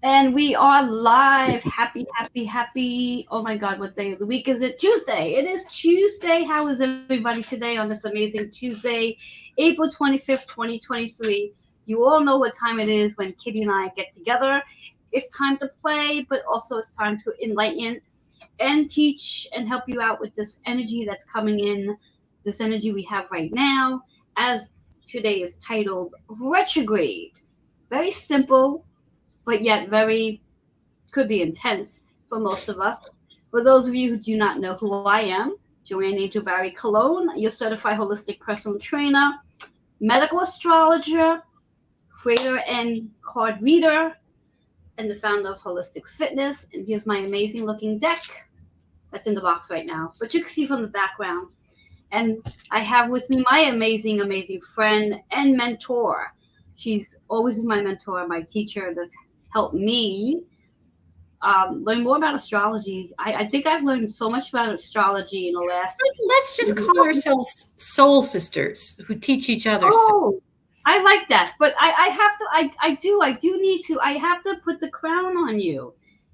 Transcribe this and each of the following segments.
And we are live. Happy, happy, happy. Oh my God, what day of the week is it? Tuesday. It is Tuesday. How is everybody today on this amazing Tuesday, April 25th, 2023? You all know what time it is when Kitty and I get together. It's time to play, but also it's time to enlighten and teach and help you out with this energy that's coming in, this energy we have right now, as today is titled Retrograde. Very simple, but yet very could be intense for most of us. For those of you who do not know who I am, Joanne Angel Barry Cologne, your certified holistic personal trainer, medical astrologer, creator and card reader, and the founder of Holistic Fitness. And here's my amazing looking deck that's in the box right now, but you can see from the background. And I have with me my amazing, amazing friend and mentor. She's always been my mentor, my teacher that's helped me learn more about astrology. I think I've learned so much about astrology in the last. Let's just call ourselves soul sisters who teach each other stuff. Oh, I like that, but I have to. I do need to. I have to put the crown on you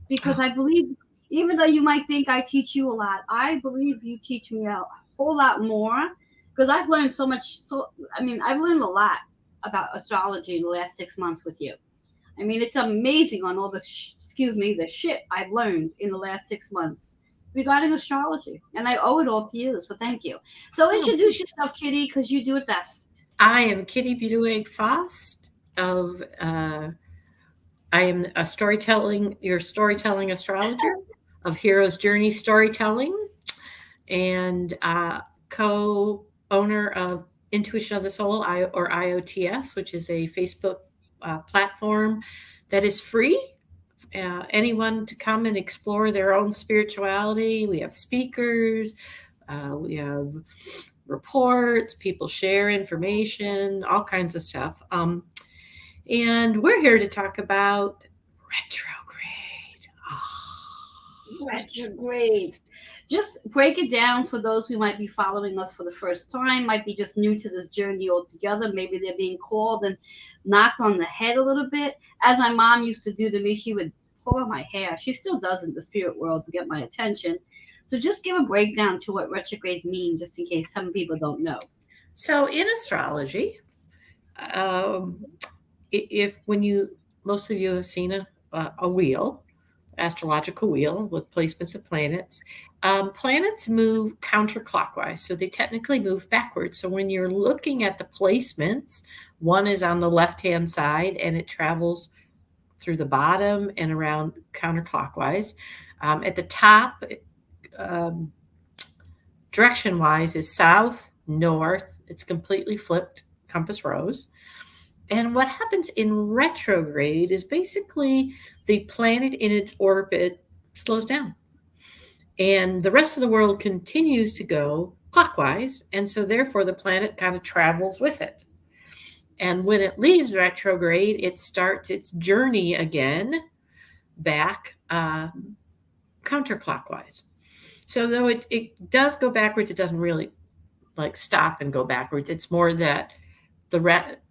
because Oh, I believe, even though you might think I teach you a lot, I believe you teach me a whole lot more because I've learned so much. So I mean, I've learned a lot about astrology in the last 6 months with you. I mean, it's amazing on all the excuse me the shit I've learned in the last 6 months regarding astrology, and I owe it all to you. So thank you. So oh. introduce yourself, Kitty, because you do it best. I am Kitty Budewig Faust of I am your storytelling astrologer of Hero's Journey Storytelling and co-owner of Intuition of the Soul or IOTS, which is a Facebook platform that is free. Anyone to come and explore their own spirituality. We have speakers, we have reports, people share information, all kinds of stuff. And we're here to talk about retrograde. Retrograde. Just break it down for those who might be following us for the first time, might be just new to this journey altogether. Maybe they're being called and knocked on the head a little bit. As my mom used to do to me, she would pull on my hair. She still does in the spirit world to get my attention. So just give a breakdown to what retrogrades mean, just in case some people don't know. So in astrology, um, if when you most of you have seen a wheel, astrological wheel with placements of planets. Planets move counterclockwise, so they technically move backwards. So when you're looking at the placements, one is on the left hand side and it travels through the bottom and around counterclockwise. At the top, um, direction wise, is south, north. It's completely flipped compass rose. And what happens in retrograde is basically the planet in its orbit slows down. And the rest of the world continues to go clockwise. And so, therefore, the planet kind of travels with it. And when it leaves retrograde, it starts its journey again back counterclockwise. So, though it does go backwards, it doesn't really like stop and go backwards. It's more that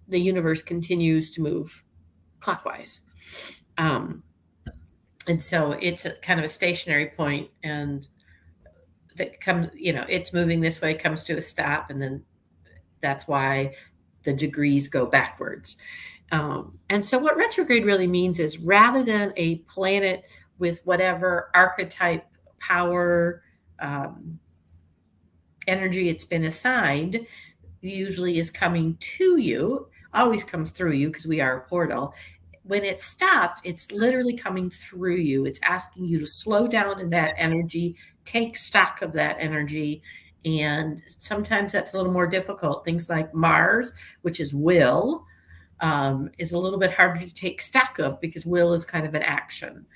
the universe continues to move clockwise. Um, and so it's a kind of a stationary point, and that comes, it's moving this way, comes to a stop, and then that's why the degrees go backwards. And so what retrograde really means is rather than a planet with whatever archetype, power, energy it's been assigned, usually is coming to you, always comes through you because we are a portal. When it stops, it's literally coming through you. It's asking you to slow down in that energy, take stock of that energy. And sometimes that's a little more difficult. Things like Mars, which is will, is a little bit harder to take stock of because will is kind of an action.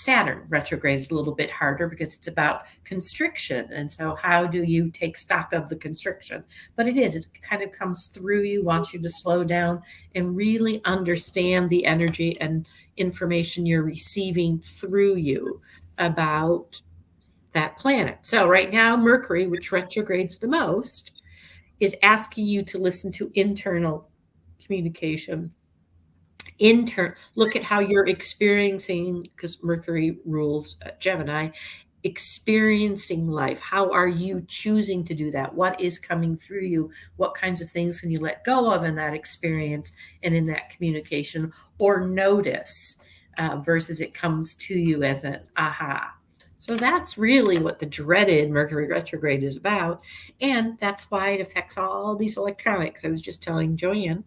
Saturn retrograde is a little bit harder because it's about constriction. And so, how do you take stock of the constriction? But it kind of comes through you, wants you to slow down and really understand the energy and information you're receiving through you about that planet. So, right now, Mercury, which retrogrades the most, is asking you to listen to internal communication Look at how you're experiencing, because Mercury rules Gemini, experiencing life. How are you choosing to do that? What is coming through you? What kinds of things can you let go of in that experience and in that communication, or notice, versus it comes to you as an aha? So that's really what the dreaded Mercury retrograde is about. And that's why it affects all these electronics. I was just telling Joanne,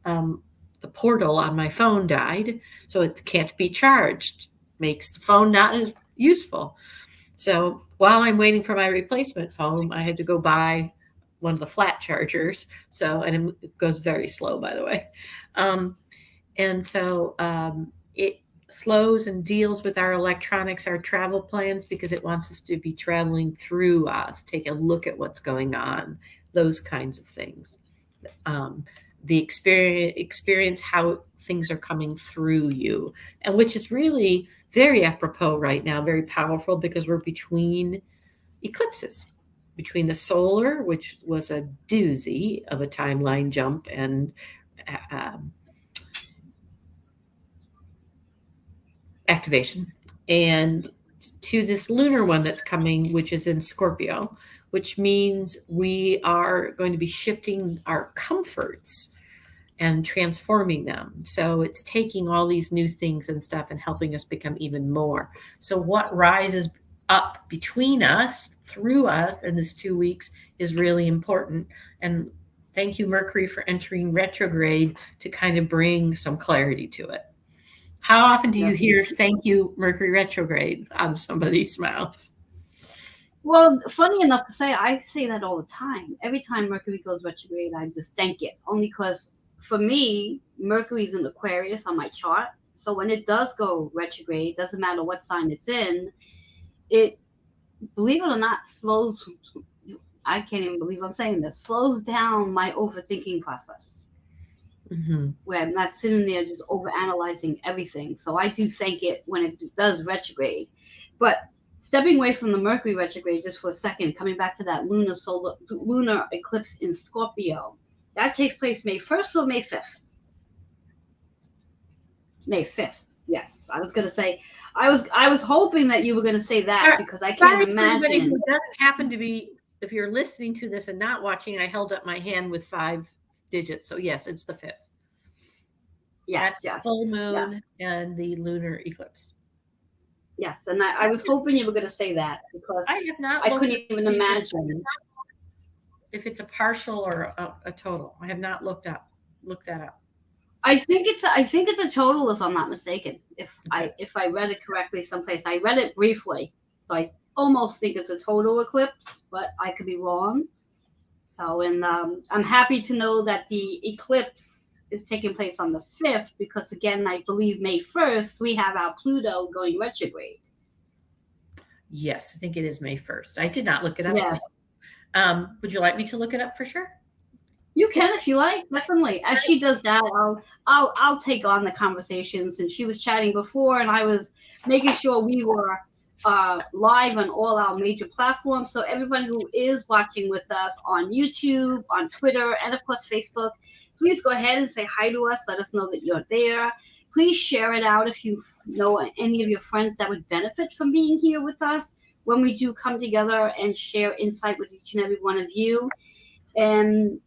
um, the portal on my phone died, so it can't be charged. Makes the phone not as useful. So while I'm waiting for my replacement phone, I had to go buy one of the flat chargers. So, and it goes very slow, by the way. Um, and so it slows and deals with our electronics, our travel plans, because it wants us to be traveling through us, take a look at what's going on, those kinds of things. Um, the experience how things are coming through you, and which is really very apropos right now, very powerful, because we're between eclipses, between the solar, which was a doozy of a timeline jump and um, activation, and to this lunar one that's coming, which is in Scorpio, which means we are going to be shifting our comforts and transforming them. So it's taking all these new things and stuff and helping us become even more. So what rises up between us, through us in this 2 weeks is really important. And thank you, Mercury, for entering retrograde to kind of bring some clarity to it. How often do you Yes. hear "Thank you, Mercury retrograde" out of somebody's mouth? Well, funny enough to say, I say that all the time. Every time Mercury goes retrograde, I just thank it. Only because for me, Mercury's in Aquarius on my chart. So when it does go retrograde, doesn't matter what sign it's in, it, believe it or not, slows. I can't even believe I'm saying this. Slows down my overthinking process, Mm-hmm. where I'm not sitting there just over analyzing everything. So I do thank it when it does retrograde. But stepping away from the Mercury retrograde just for a second, coming back to that lunar eclipse in Scorpio, that takes place May 1st or May 5th. May 5th. Yes, I was gonna say, I was hoping that you were gonna say that because I can't Sorry for anybody imagine. who doesn't happen to be, if you're listening to this and not watching, I held up my hand with 5 digits. So yes, it's the 5th. Yes, That's the yes, full yes, moon and the lunar eclipse. yes, and I was hoping you were gonna say that I because have not I couldn't looked at even the imagine. if it's a partial or a total. I have not looked that up. I think it's a total if I'm not mistaken. If Okay. I read it correctly someplace, I read it briefly, so I almost think it's a total eclipse, but I could be wrong. So, and I'm happy to know that the eclipse is taking place on the 5th because again, I believe May 1st we have our Pluto going retrograde. Yes, I think it is May 1st. I did not look it up Yeah, because, would you like me to look it up for sure? you It's can if you like, definitely. As she does that, I'll take on the conversation since she was chatting before, and I was making sure we were live on all our major platforms. So everybody who is watching with us on YouTube, on Twitter, and of course Facebook, please go ahead and say hi to us. Let us know that you're there. Please share it out if you know any of your friends that would benefit from being here with us when we do come together and share insight with each and every one of you. And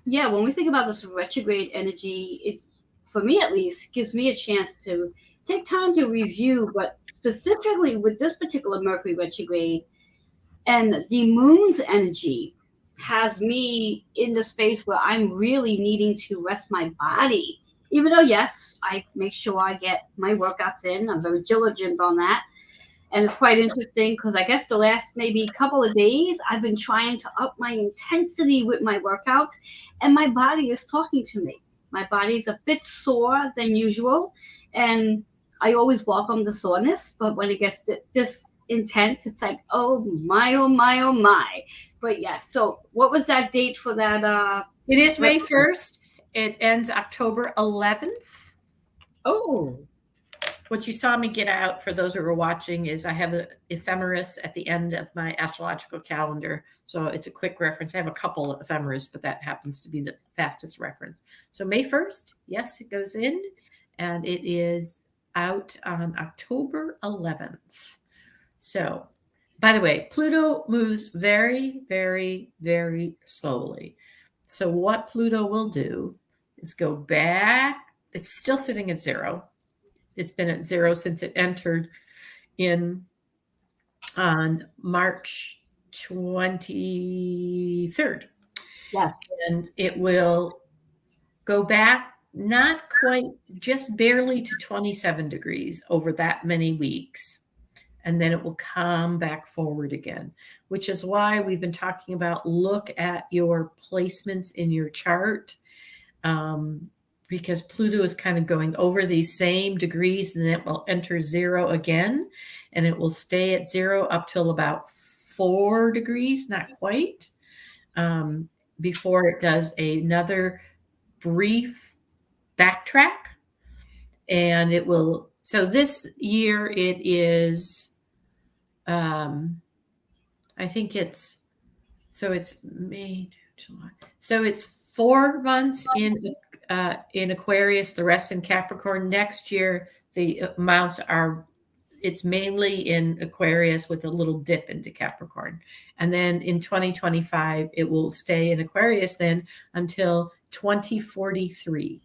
yeah, when we think about this retrograde energy, it, for me at least, gives me a chance to take time to review, but specifically with this particular Mercury retrograde and the moon's energy has me in the space where I'm really needing to rest my body. Even though, yes, I make sure I get my workouts in, I'm very diligent on that. And it's quite interesting because I guess the last maybe couple of days I've been trying to up my intensity with my workouts, and my body is talking to me. My body's a bit sore than usual, and I always welcome the soreness, but when it gets this intense, it's like, oh my, oh my, oh my. But yes, so what was that date for that? It is Ret- May 1st. It ends October 11th. oh, What you saw me get out, for those who are watching, is I have an ephemeris at the end of my astrological calendar. So it's a quick reference. I have a couple of ephemeris, but that happens to be the fastest reference. So May 1st, yes, it goes in, and it is out on October 11th. So, by the way, Pluto moves very, very, very slowly. So, what Pluto will do is go back. It's still sitting at zero. It's been at zero since it entered in on March 23rd. Yes. And it will go back not quite, just barely to 27 degrees over that many weeks. And then it will come back forward again, which is why we've been talking about look at your placements in your chart. Because Pluto is kind of going over these same degrees, and then it will enter zero again, and it will stay at zero up till about 4 degrees, not quite, before it does another brief backtrack. And it will, so this year it is, I think it's, so it's May, July. So it's 4 months in Aquarius, the rest in Capricorn. Next year, the amounts are, it's mainly in Aquarius with a little dip into Capricorn. And then in 2025, it will stay in Aquarius then until 2043.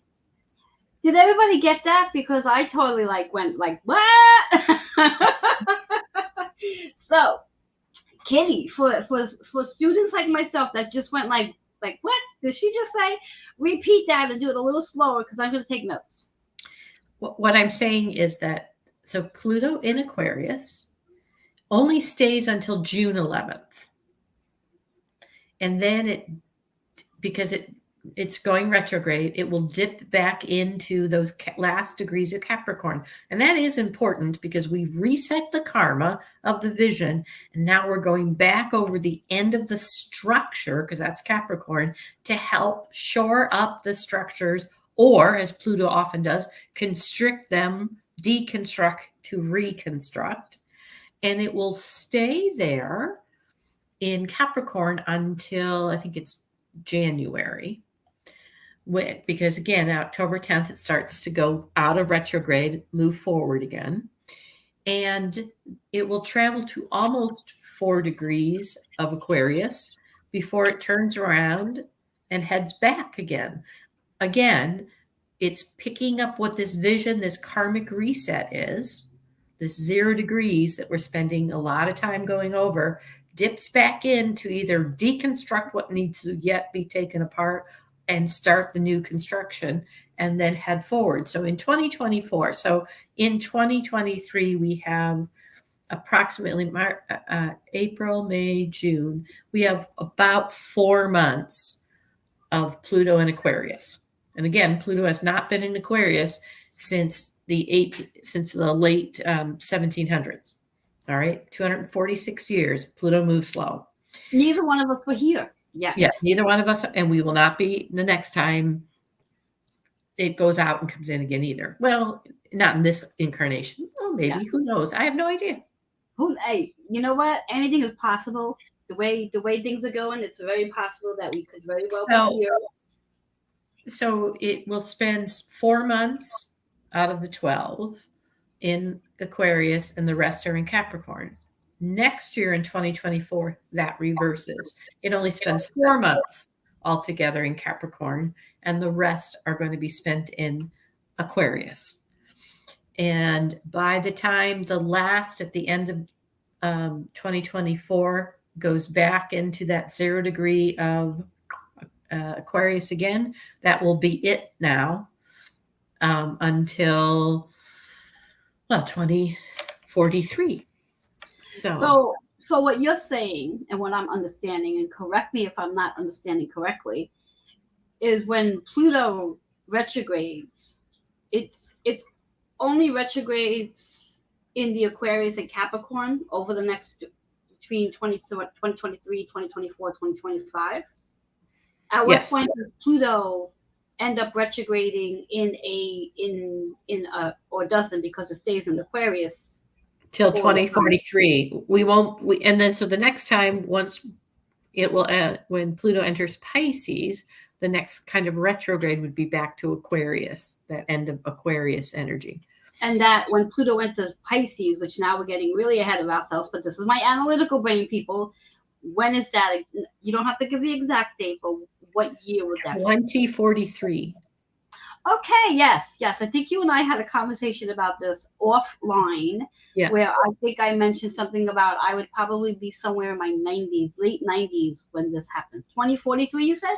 Did everybody get that? Because I totally like went like, what? So, Kitty, for students like myself that just went like what did she just say? Repeat that and do it a little slower because I'm going to take notes. What I'm saying is that, so Pluto in Aquarius only stays until June 11th. And then because it's going retrograde, it will dip back into those last degrees of Capricorn. And that is important because we've reset the karma of the vision. And now we're going back over the end of the structure, because that's Capricorn, to help shore up the structures, or as Pluto often does, constrict them, deconstruct to reconstruct. And it will stay there in Capricorn until I think it's January. Because again, October 10th, it starts to go out of retrograde, move forward again. And it will travel to almost 4 degrees of Aquarius before it turns around and heads back again. Again, it's picking up what this vision, this karmic reset is, this 0 degrees that we're spending a lot of time going over, dips back in to either deconstruct what needs to yet be taken apart and start the new construction, and then head forward. So in 2024, so in 2023, we have approximately April, May, June. We have about 4 months of Pluto in Aquarius. And again, Pluto has not been in Aquarius since the late 1700s. All right, 246 years. Pluto moves slow. Neither one of us were here yet. Yeah, neither one of us, and we will not be the next time it goes out and comes in again either. Well, not in this incarnation. Well, maybe. Yeah. Who knows? I have no idea. Hey, you know what? Anything is possible. The way things are going, it's very possible that we could very well be here. So it will spend 4 months out of the 12 in Aquarius, and the rest are in Capricorn. Next year in 2024, that reverses. It only spends 4 months altogether in Capricorn, and the rest are going to be spent in Aquarius. And by the time the last, at the end of 2024, goes back into that 0 degree of Aquarius again, that will be it now until, well, 2043. So what you're saying, and what I'm understanding, and correct me if I'm not understanding correctly, is when Pluto retrogrades, it's only retrogrades in the Aquarius and Capricorn over the next between 2023, 2024, 2025. At what point does Pluto end up retrograding in a, or doesn't, because it stays in Aquarius till for a while. 2043. We won't, and then so the next time, once it will, when Pluto enters Pisces, the next kind of retrograde would be back to Aquarius, that end of Aquarius energy. And that when Pluto enters Pisces, which now we're getting really ahead of ourselves, but this is my analytical brain, people. When is that? You don't have to give the exact date, but what year was that? 2043. Okay, yes, yes. I think you and I had a conversation about this offline, Yeah. where I think I mentioned something about I would probably be somewhere in my 90s, late 90s when this happens. 2043, you said?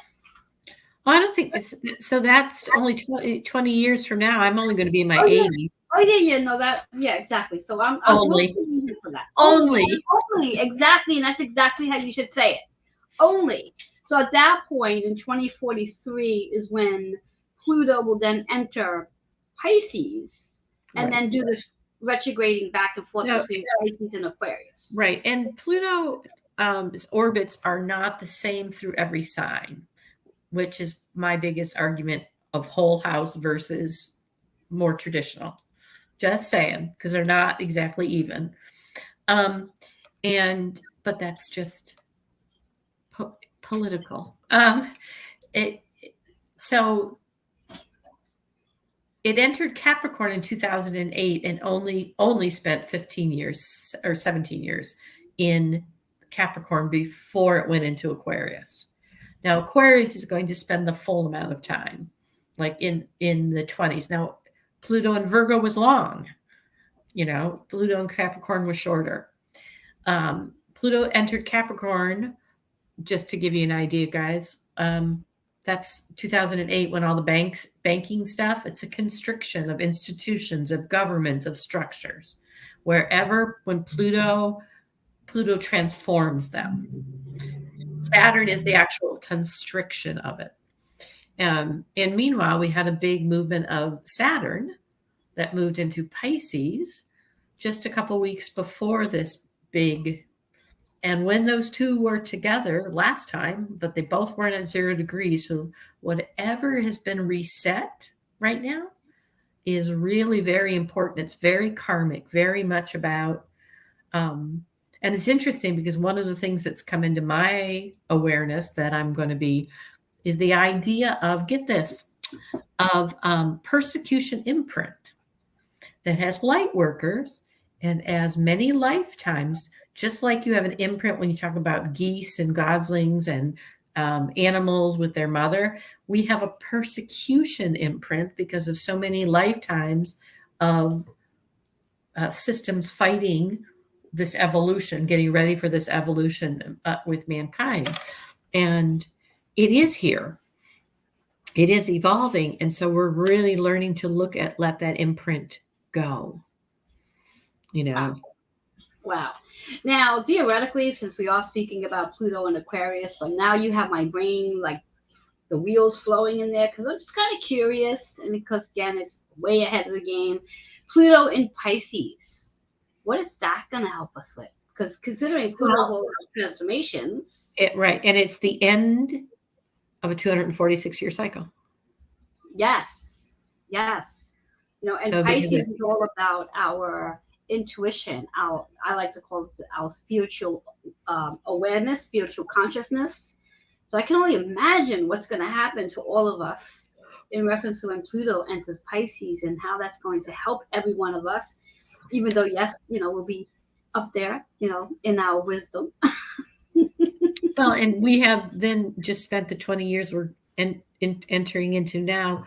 Well, I don't think it's, so that's only 20 years from now. I'm only going to be in my Oh yeah. 80s. Oh yeah, no, that, yeah, exactly. So we'll Only. see you for that. Only. Only, exactly, and that's exactly how you should say it. Only. So at that point in 2043 is when Pluto will then enter Pisces and Right. then do this retrograding back and forth No, between Pisces and Aquarius. right. And Pluto, orbits are not the same through every sign, which is my biggest argument of whole house versus more traditional. Just saying, because they're not exactly even. But that's just political. It, so it entered Capricorn in 2008 and only spent 15 years or 17 years in Capricorn before it went into Aquarius. Now Aquarius is going to spend the full amount of time, like in the 20s. Now Pluto and Virgo was long, Pluto and Capricorn was shorter. Pluto entered Capricorn, just to give you an idea, guys. That's 2008 when all the banking stuff, it's a constriction of institutions, of governments, of structures. When Pluto transforms them. Saturn is the actual constriction of it. And meanwhile, we had a big movement of Saturn that moved into Pisces just a couple weeks before this big. And when those two were together last time, but they both weren't at 0 degrees. So whatever has been reset right now is really very important. It's very karmic, very much about, and it's interesting because one of the things that's come into my awareness that I'm going to be is the idea of, get this, of persecution imprint that has light workers and as many lifetimes, just like you have an imprint when you talk about geese and goslings and animals with their mother, we have a persecution imprint because of so many lifetimes of systems fighting this evolution, getting ready for this evolution with mankind. And it is here. It is evolving. And so we're really learning to let that imprint go. Wow. Now, theoretically, since we are speaking about Pluto and Aquarius, but now you have my brain, like the wheels flowing in there, because I'm just kind of curious, and because, again, it's way ahead of the game. Pluto in Pisces, what is that going to help us with? Because considering Pluto's all about transformations. Right. And it's the end of a 246-year cycle. Yes. Yes. And so Pisces is all about our intuition, I like to call it our spiritual awareness, spiritual consciousness. So I can only imagine what's going to happen to all of us in reference to when Pluto enters Pisces and how that's going to help every one of us, even though, yes, we'll be up there, in our wisdom. Well, and we have then just spent the 20 years we're entering into now,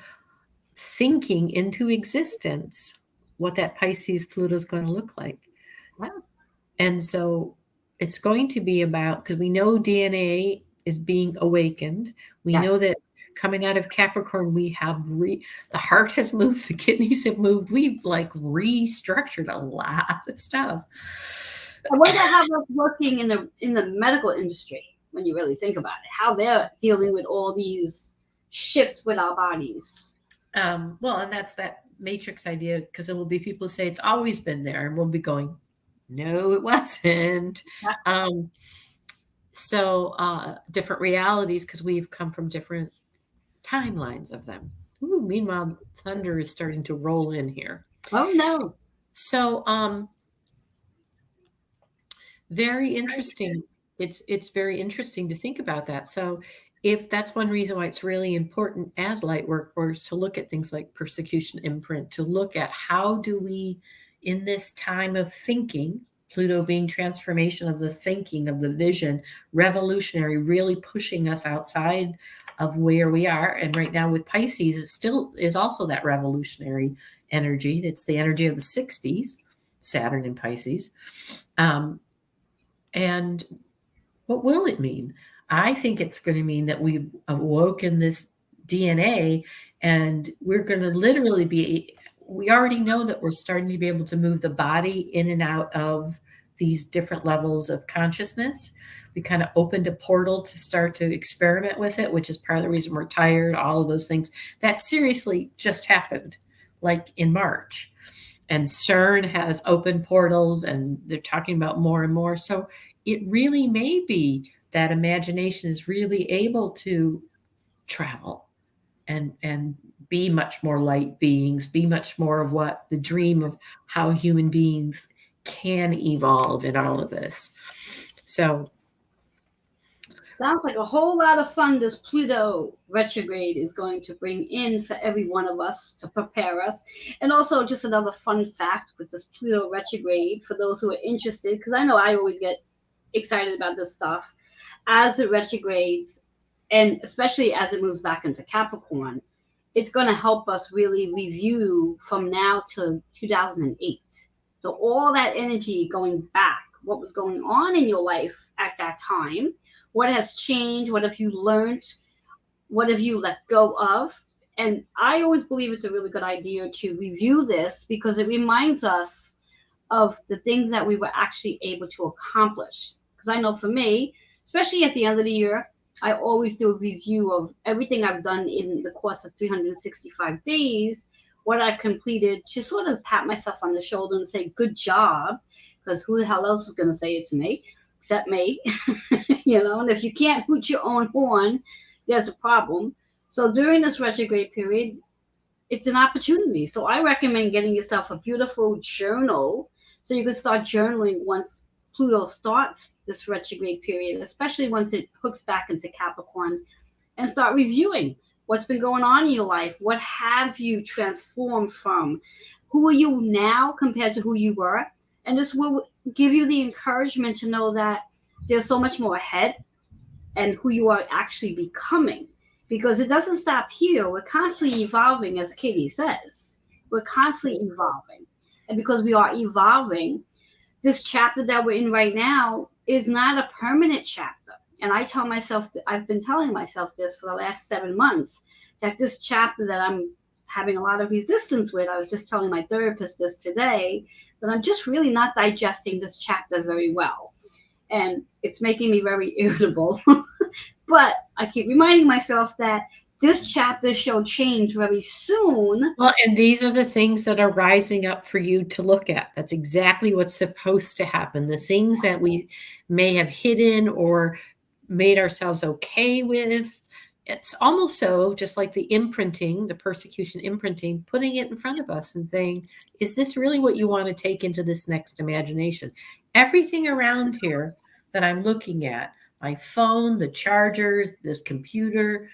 thinking into existence what that Pisces Pluto is going to look like. Wow. And so it's going to be about, because we know DNA is being awakened. We know that coming out of Capricorn, we have the heart has moved, the kidneys have moved. We've restructured a lot of stuff. I wonder how that's working in the medical industry when you really think about it, how they're dealing with all these shifts with our bodies. Well, and that's that matrix idea, because there will be people who say it's always been there, and we'll be going, no, it wasn't. So different realities, because we've come from different timelines of them. Ooh, meanwhile, thunder is starting to roll in here. Oh no. So, very interesting. It's very interesting to think about that. So, if that's one reason why it's really important as light workers to look at things like persecution imprint, to look at how do we, in this time of thinking, Pluto being transformation of the thinking, of the vision, revolutionary, really pushing us outside of where we are. And right now with Pisces, it still is also that revolutionary energy. It's the energy of the 60s, Saturn in Pisces. Um, and what will it mean? I think it's going to mean that we've awoken this DNA and we're going to literally be, we already know that we're starting to be able to move the body in and out of these different levels of consciousness. We kind of opened a portal to start to experiment with it, which is part of the reason we're tired, all of those things. That seriously just happened, like in March. And CERN has open portals and they're talking about more and more. So it really may be that imagination is really able to travel and be much more light beings, be much more of what the dream of how human beings can evolve in all of this. So Sounds like a whole lot of fun this Pluto retrograde is going to bring in for every one of us to prepare us. And also, just another fun fact with this Pluto retrograde for those who are interested, because I know I always get excited about this stuff. As the retrogrades, and especially as it moves back into Capricorn, it's going to help us really review from now to 2008. So, all that energy going back, what was going on in your life at that time, what has changed, what have you learned, what have you let go of. And I always believe it's a really good idea to review this because it reminds us of the things that we were actually able to accomplish. Because I know for me, especially at the end of the year, I always do a review of everything I've done in the course of 365 days, what I've completed, to sort of pat myself on the shoulder and say, good job. Because who the hell else is going to say it to me except me? And if you can't hoot your own horn, there's a problem. So during this retrograde period, it's an opportunity. So I recommend getting yourself a beautiful journal so you can start journaling once Pluto starts this retrograde period, especially once it hooks back into Capricorn, and start reviewing what's been going on in your life. What have you transformed from? Who are you now compared to who you were? And this will give you the encouragement to know that there's so much more ahead and who you are actually becoming, because it doesn't stop here. We're constantly evolving, as Katie says. We're constantly evolving. And because we are evolving, this chapter that we're in right now is not a permanent chapter. And I tell myself, I've been telling myself this for the last 7 months, that this chapter that I'm having a lot of resistance with, I was just telling my therapist this today, that I'm just really not digesting this chapter very well. And it's making me very irritable. But I keep reminding myself that this chapter shall change very soon. well, and these are the things that are rising up for you to look at. That's exactly what's supposed to happen. The things that we may have hidden or made ourselves okay with. It's almost so just like the imprinting, the persecution imprinting, putting it in front of us and saying, is this really what you want to take into this next imagination? Everything around here that I'm looking at, my phone, the chargers, this computer,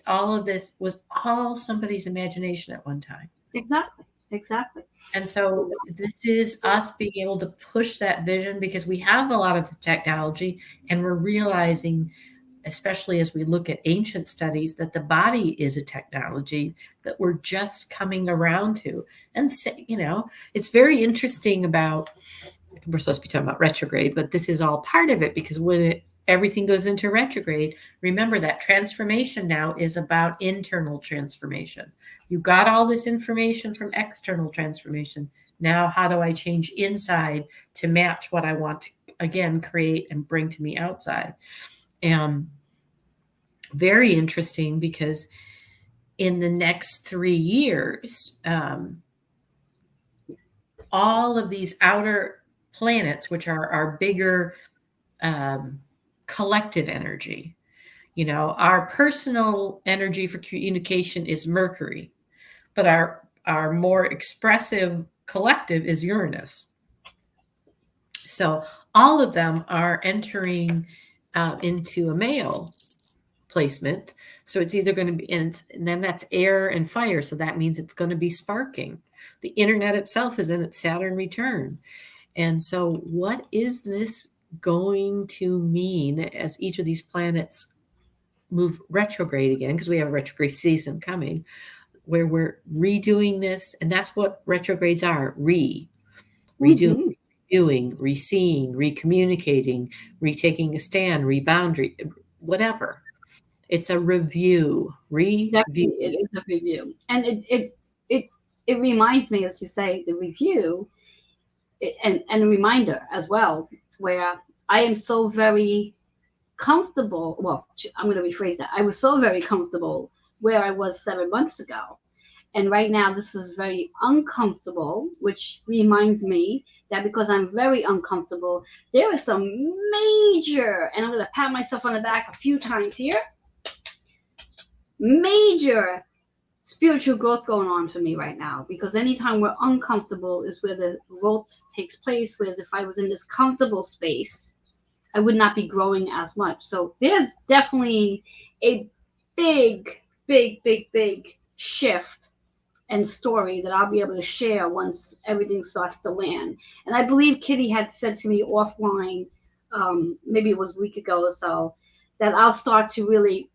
all of this was all somebody's imagination at one time. Exactly. Exactly. And so this is us being able to push that vision because we have a lot of the technology and we're realizing, especially as we look at ancient studies, that the body is a technology that we're just coming around to. And, it's very interesting about, we're supposed to be talking about retrograde, but this is all part of it because when everything goes into retrograde, remember that transformation now is about internal transformation. You got all this information from external transformation. Now, how do I change inside to match what I want to, again, create and bring to me outside? Very interesting because in the next 3 years, all of these outer planets, which are our bigger collective energy, You know, our personal energy for communication is Mercury, but our more expressive collective is Uranus. So all of them are entering into a male placement. So it's either going to be, and then that's air and fire. So that means it's going to be sparking. The internet itself is in its Saturn return. And so, what is this going to mean as each of these planets move retrograde again? Because we have a retrograde season coming where we're redoing this. And that's what retrogrades are redoing, Mm-hmm. reviewing, reseeing, recommunicating, retaking a stand, reboundary, whatever. It's a review, review. Definitely, it is a review, and it it reminds me, as you say, the review, and a reminder as well, where I am so very comfortable. Well, I'm going to rephrase that. I was so very comfortable where I was 7 months ago. And right now, this is very uncomfortable, which reminds me that because I'm very uncomfortable, there is some major, and I'm going to pat myself on the back a few times here, major spiritual growth going on for me right now. Because anytime we're uncomfortable is where the growth takes place. Whereas if I was in this comfortable space, I would not be growing as much. So there's definitely a big, big, big, big shift and story that I'll be able to share once everything starts to land. And I believe Kitty had said to me offline, maybe it was a week ago or so, that I'll start to really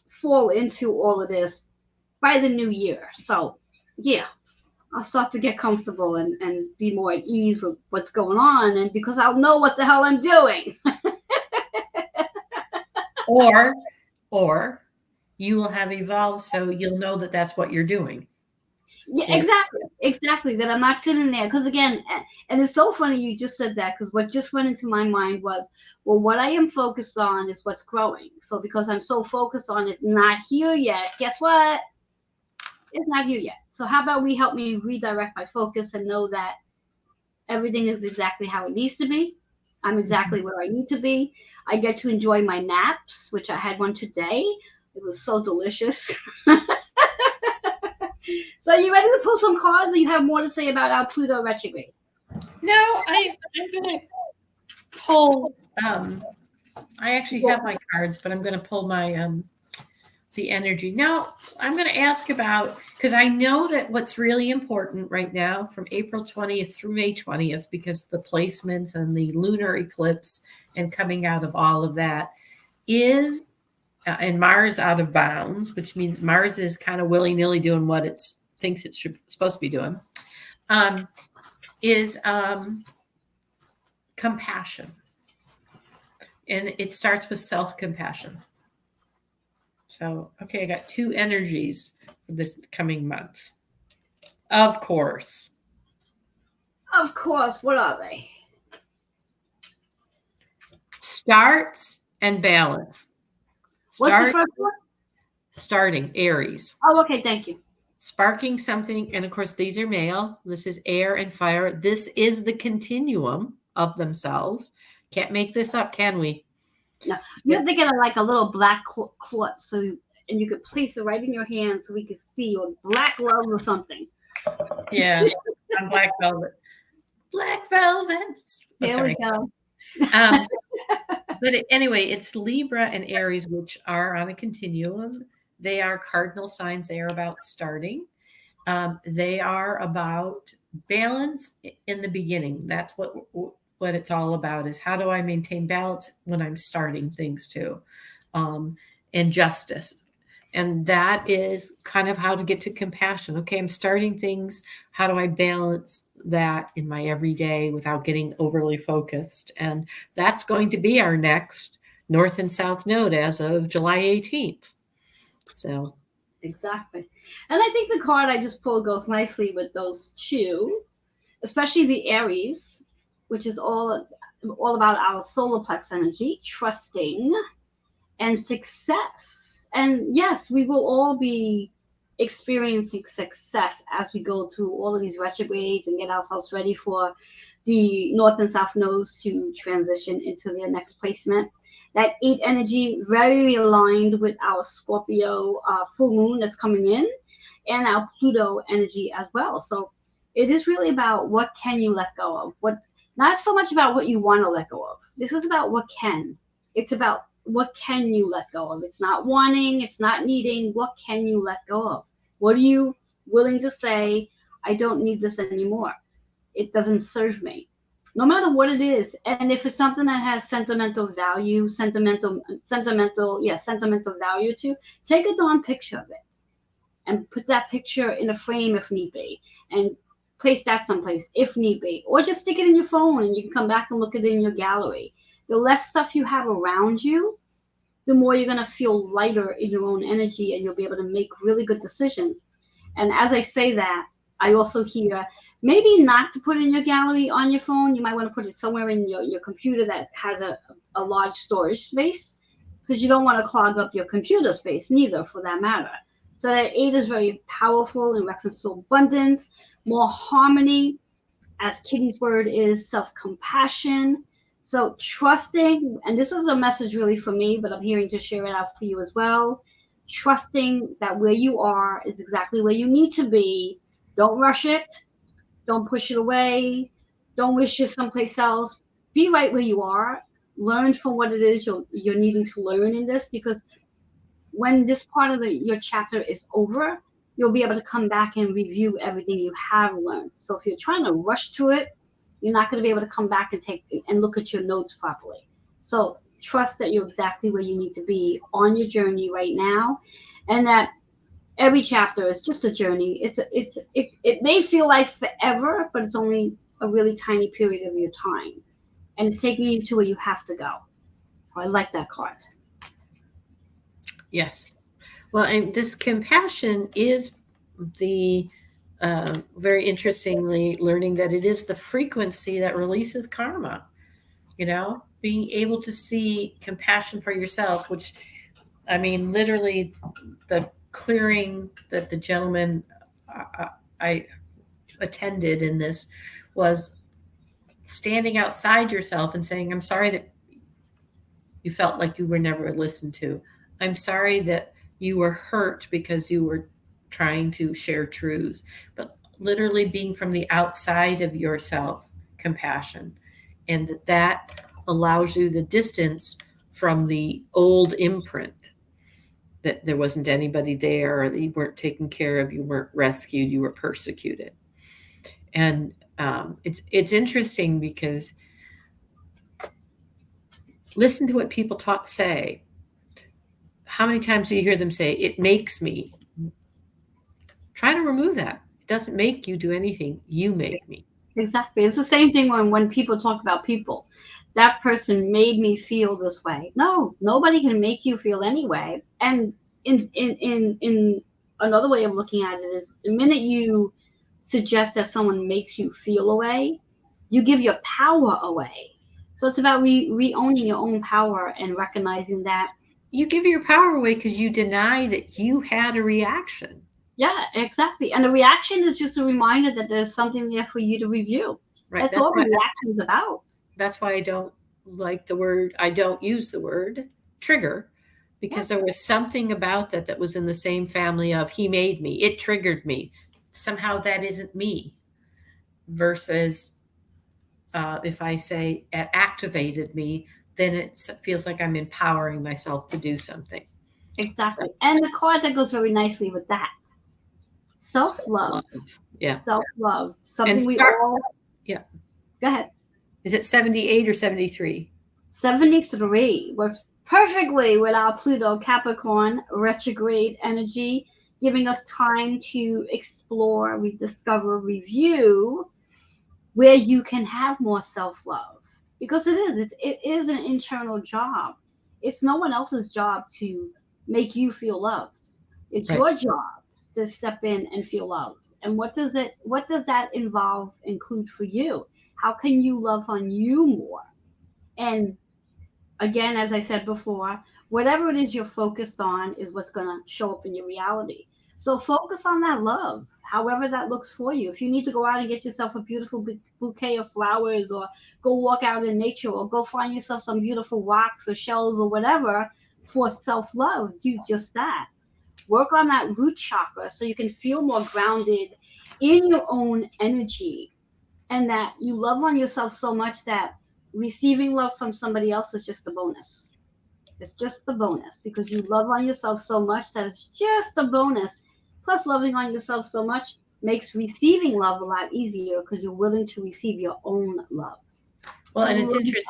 fall into all of this by the new year. So, yeah, I'll start to get comfortable and be more at ease with what's going on. And because I'll know what the hell I'm doing. or or you will have evolved so you'll know that that's what you're doing. Yeah, Yeah. exactly. That I'm not sitting there because again, and it's so funny you just said that because what just went into my mind was, well, what I am focused on is what's growing. So because I'm so focused on it not here yet, guess what? It's not here yet. So how about we help me redirect my focus and know that everything is exactly how it needs to be. I'm exactly where I need to be. I get to enjoy my naps, which I had one today. It was so delicious. So, are you ready to pull some cards, or you have more to say about our Pluto retrograde? No, I'm going to pull. I actually have my cards, but I'm going to pull my the energy. Now, I'm going to ask about, because I know that what's really important right now from April 20th through May 20th, because the placements and the lunar eclipse and coming out of all of that is, and Mars out of bounds, which means Mars is kind of willy-nilly doing what it thinks it's supposed to be doing, is compassion. And it starts with self-compassion. So, okay, I got two energies for this coming month. Of course. Of course. What are they? Starts and balance. What's the first one? Starting, Aries. Oh, okay. Thank you. Sparking something. And of course, these are male. This is air and fire. This is the continuum of themselves. Can't make this up, can we? No, you're thinking of like a little black cloth, so and you could place it right in your hand so we could see, or black glove or something. Yeah, on black velvet. Black velvet. There we go. But anyway, it's Libra and Aries, which are on a continuum. They are cardinal signs. They are about starting. They are about balance in the beginning. That's what it's all about, is how do I maintain balance when I'm starting things too, and justice. And that is kind of how to get to compassion. Okay, I'm starting things. How do I balance that in my everyday without getting overly focused? And that's going to be our next North and South Node as of July 18th. So Exactly. And I think the card I just pulled goes nicely with those two, especially the Aries, which is all about our solar plex energy, trusting and success. And yes, we will all be experiencing success as we go through all of these retrogrades and get ourselves ready for the North and South nodes to transition into their next placement. That 8 energy very aligned with our Scorpio full moon that's coming in, and our Pluto energy as well. So it is really about what can you let go of. What, not so much about what you want to let go of. This is about what can. It's about what can you let go of. It's not wanting, it's not needing. What can you let go of? What are you willing to say, I don't need this anymore. It doesn't serve me. No matter what it is. And if it's something that has sentimental value, sentimental value to, take a darn picture of it and put that picture in a frame if need be, and place that someplace if need be, or just stick it in your phone and you can come back and look at it in your gallery. The less stuff you have around you, the more you're going to feel lighter in your own energy, and you'll be able to make really good decisions. And as I say that, I also hear maybe not to put in your gallery on your phone. You might want to put it somewhere in your computer that has a large storage space, because you don't want to clog up your computer space neither, for that matter. So that 8 is very powerful in reference to abundance, more harmony, as Kitty's word is self-compassion. So trusting, and this is a message really for me, but I'm hearing to share it out for you as well. Trusting that where you are is exactly where you need to be. Don't rush it. Don't push it away. Don't wish it someplace else. Be right where you are. Learn from what it is you're needing to learn in this, because when this part of your chapter is over, you'll be able to come back and review everything you have learned. So if you're trying to rush through it, you're not going to be able to come back and take and look at your notes properly. So trust that you're exactly where you need to be on your journey right now, and that every chapter is just a journey. It may feel like forever, but it's only a really tiny period of your time, and it's taking you to where you have to go. So I like that card. Yes. Well, and this compassion is the very interestingly learning that it is the frequency that releases karma. You know, being able to see compassion for yourself, which, I mean, literally, the clearing that the gentleman I attended in this was standing outside yourself and saying, I'm sorry that you felt like you were never listened to. I'm sorry that you were hurt because you were trying to share truths. But literally being from the outside of yourself, compassion, and that allows you the distance from the old imprint that there wasn't anybody there, or that you weren't taken care of, you weren't rescued, you were persecuted. And it's interesting because listen to what people say. How many times do you hear them say, it makes me? Try to remove that. It doesn't make you do anything. You make me. Exactly. It's the same thing when people talk about people. That person made me feel this way. No, nobody can make you feel any way. And in another way of looking at it is, the minute you suggest that someone makes you feel a way, you give your power away. So it's about re-owning your own power and recognizing that. You give your power away because you deny that you had a reaction. Yeah, exactly. And the reaction is just a reminder that there's something there for you to review. Right. That's all the reaction is about. That's why I don't use the word trigger, because there was something about that was in the same family of he made me, it triggered me. Somehow that isn't me. Versus if I say it activated me, then it feels like I'm empowering myself to do something. Exactly. And the card that goes very nicely with that, self-love. Yeah. Self-love. Something we all. Yeah. Go ahead. Is it 78 or 73? 73 works perfectly with our Pluto Capricorn retrograde energy, giving us time to explore, rediscover, review where you can have more self-love. Because it is an internal job. It's no one else's job to make you feel loved. It's Right. your job to step in and feel loved. And what does that include for you? How can you love on you more? And again, as I said before, whatever it is you're focused on is what's going to show up in your reality. So focus on that love, however that looks for you. If you need to go out and get yourself a beautiful bouquet of flowers, or go walk out in nature, or go find yourself some beautiful rocks or shells or whatever for self love, do just that. Work on that root chakra so you can feel more grounded in your own energy, and that you love on yourself so much that receiving love from somebody else is just a bonus. It's just the bonus because you love on yourself so much that it's just a bonus. Plus, loving on yourself so much makes receiving love a lot easier because you're willing to receive your own love. Well, and it's interesting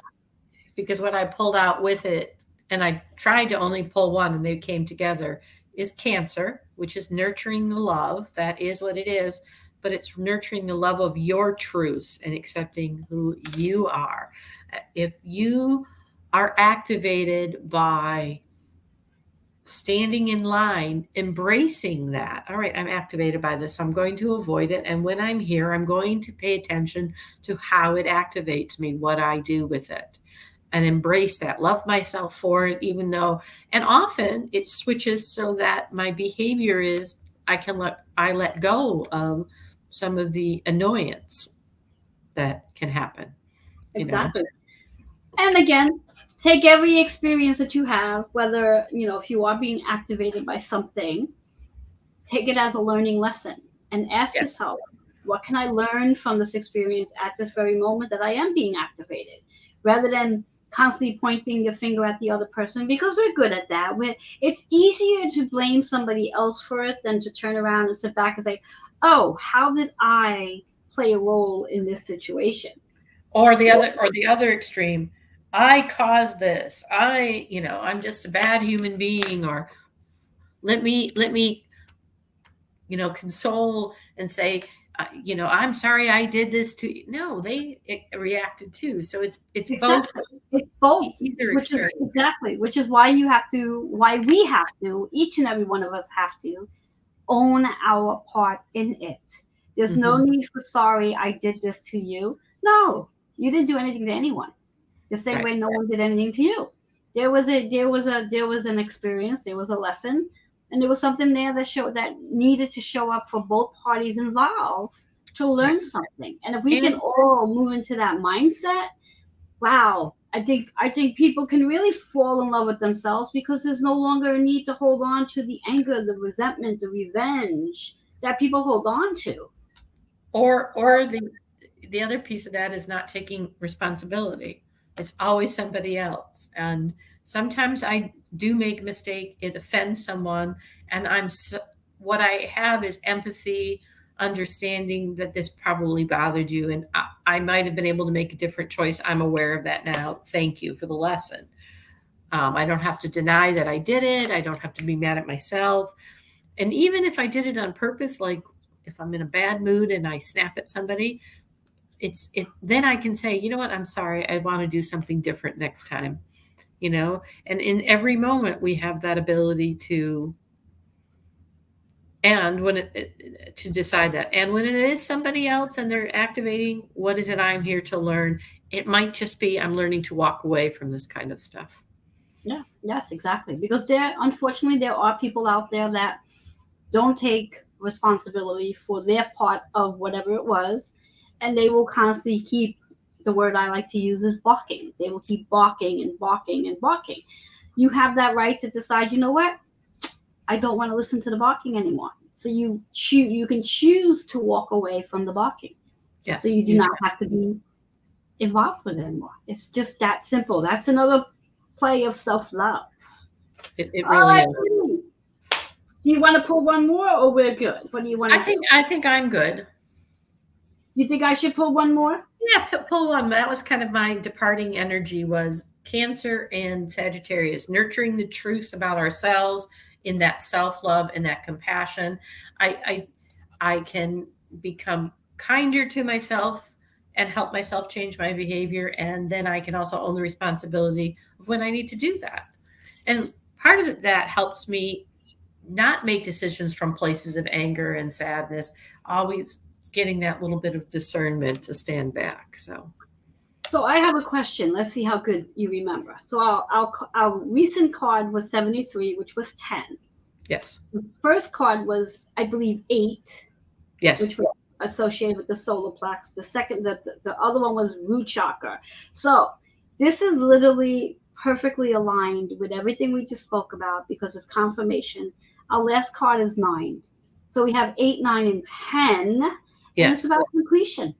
because what I pulled out with it, and I tried to only pull one and they came together, is Cancer, which is nurturing the love. That is what it is. But it's nurturing the love of your truths and accepting who you are. If you are activated by standing in line, embracing that. All right, I'm activated by this. I'm going to avoid it. And when I'm here, I'm going to pay attention to how it activates me, what I do with it, and embrace that. Love myself for it, even though, and often it switches so that my behavior is I let go of some of the annoyance that can happen, you know. Exactly. And again, take every experience that you have, whether, if you are being activated by something, take it as a learning lesson and ask Yes. yourself, what can I learn from this experience at this very moment that I am being activated? Rather than constantly pointing your finger at the other person, because we're good at that. It's easier to blame somebody else for it than to turn around and sit back and say, oh, how did I play a role in this situation? Or the other extreme, I caused this. I'm just a bad human being, or let me console and say, I'm sorry I did this to you. No, they reacted too. So it's both, Exactly. It's both, either which is extreme. exactly, which is why we have to, each and every one of us have to own our part in it. There's no Hmm. need for sorry, I did this to you. No, you didn't do anything to anyone. The same Right. way no one did anything to you. There was an experience, there was a lesson, and there was something there that needed to show up for both parties involved to Right. learn something. And if we And can all move into that mindset, wow, I think people can really fall in love with themselves because there's no longer a need to hold on to the anger, the resentment, the revenge that people hold on to. or the other piece of that is not taking responsibility. It's always somebody else. And sometimes I do make a mistake, it offends someone, and what I have is empathy, understanding that this probably bothered you, and I might have been able to make a different choice. I'm aware of that now. Thank you for the lesson. I don't have to deny that I did it. I don't have to be mad at myself. And even if I did it on purpose, like if I'm in a bad mood and I snap at somebody, then I can say, you know what, I'm sorry, I want to do something different next time. And in every moment we have that ability to, and to decide that. And when it is somebody else and they're activating, what is it I'm here to learn? It might just be I'm learning to walk away from this kind of stuff. Yeah, yes, exactly. Because unfortunately, there are people out there that don't take responsibility for their part of whatever it was, and they will constantly keep, the word I like to use is barking. They will keep barking and barking and barking. You have that right to decide, you know what? I don't want to listen to the barking anymore. So you can choose to walk away from the barking. So Yes, you do you not can. have to be involved with it anymore. It's just that simple. That's another play of self love. It All really right, is. do you want to pull one more, or we're good? What do you want I to do? think I think I'm good. You think I should pull one more? Yeah, pull one. That was kind of my departing energy, was Cancer and Sagittarius, nurturing the truths about ourselves in that self-love and that compassion. I can become kinder to myself and help myself change my behavior, and then I can also own the responsibility of when I need to do that. And part of that helps me not make decisions from places of anger and sadness, always getting that little bit of discernment to stand back. So, So I have a question. Let's see how good you remember. So our recent card was 73, which was 10. Yes. The first card was, I believe, 8, Yes. which was associated with the solar plex. The second, the other one was root chakra. So this is literally perfectly aligned with everything we just spoke about because it's confirmation. Our last card is 9. So we have 8, 9, and 10, and it's Yes. about completion.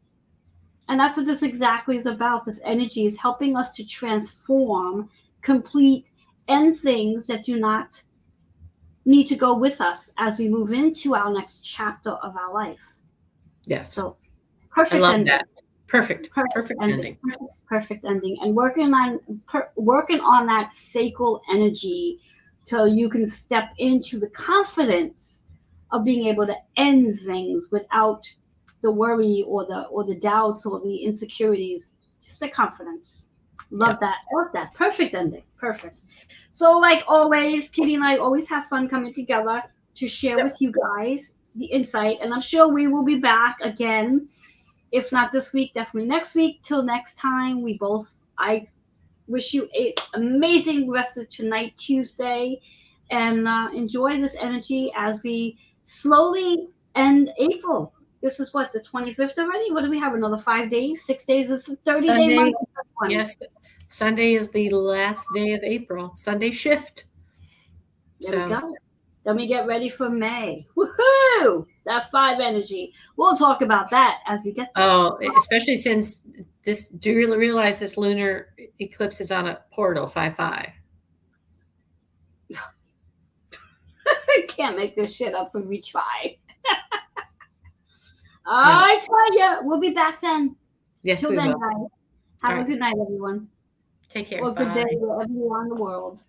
And that's what this exactly is about. This energy is helping us to transform, complete, end things that do not need to go with us as we move into our next chapter of our life. Yes. So I perfect love ending. that. Perfect ending. Perfect ending. And working on that sacral energy till you can step into the confidence of being able to end things without the worry or the doubts or the insecurities. Just the confidence. Love Yeah. that. Love that. Perfect ending. Perfect. So like always, Kitty and I always have fun coming together to share Yep. with you guys the insight. And I'm sure we will be back again. If not this week, definitely next week. Till next time, I wish you an amazing rest of tonight, Tuesday, and enjoy this energy as we slowly end April. This is what, the 25th already? What do we have? Another 5 days, 6 days? It's a 30-day month. Sunday. Yes. Sunday is the last day of April. Sunday shift. There we So, go. Then we get ready for May. Woohoo! That 5 energy. We'll talk about that as we get there. oh, especially since this, do you realize this lunar eclipse is on a portal 5-5? I can't make this shit up when we try. No. I tell ya, we'll be back then. Yes, Till we then, will. guys. Have All a right. good night, everyone. Take care. Or good day Bye. wherever you are in the world.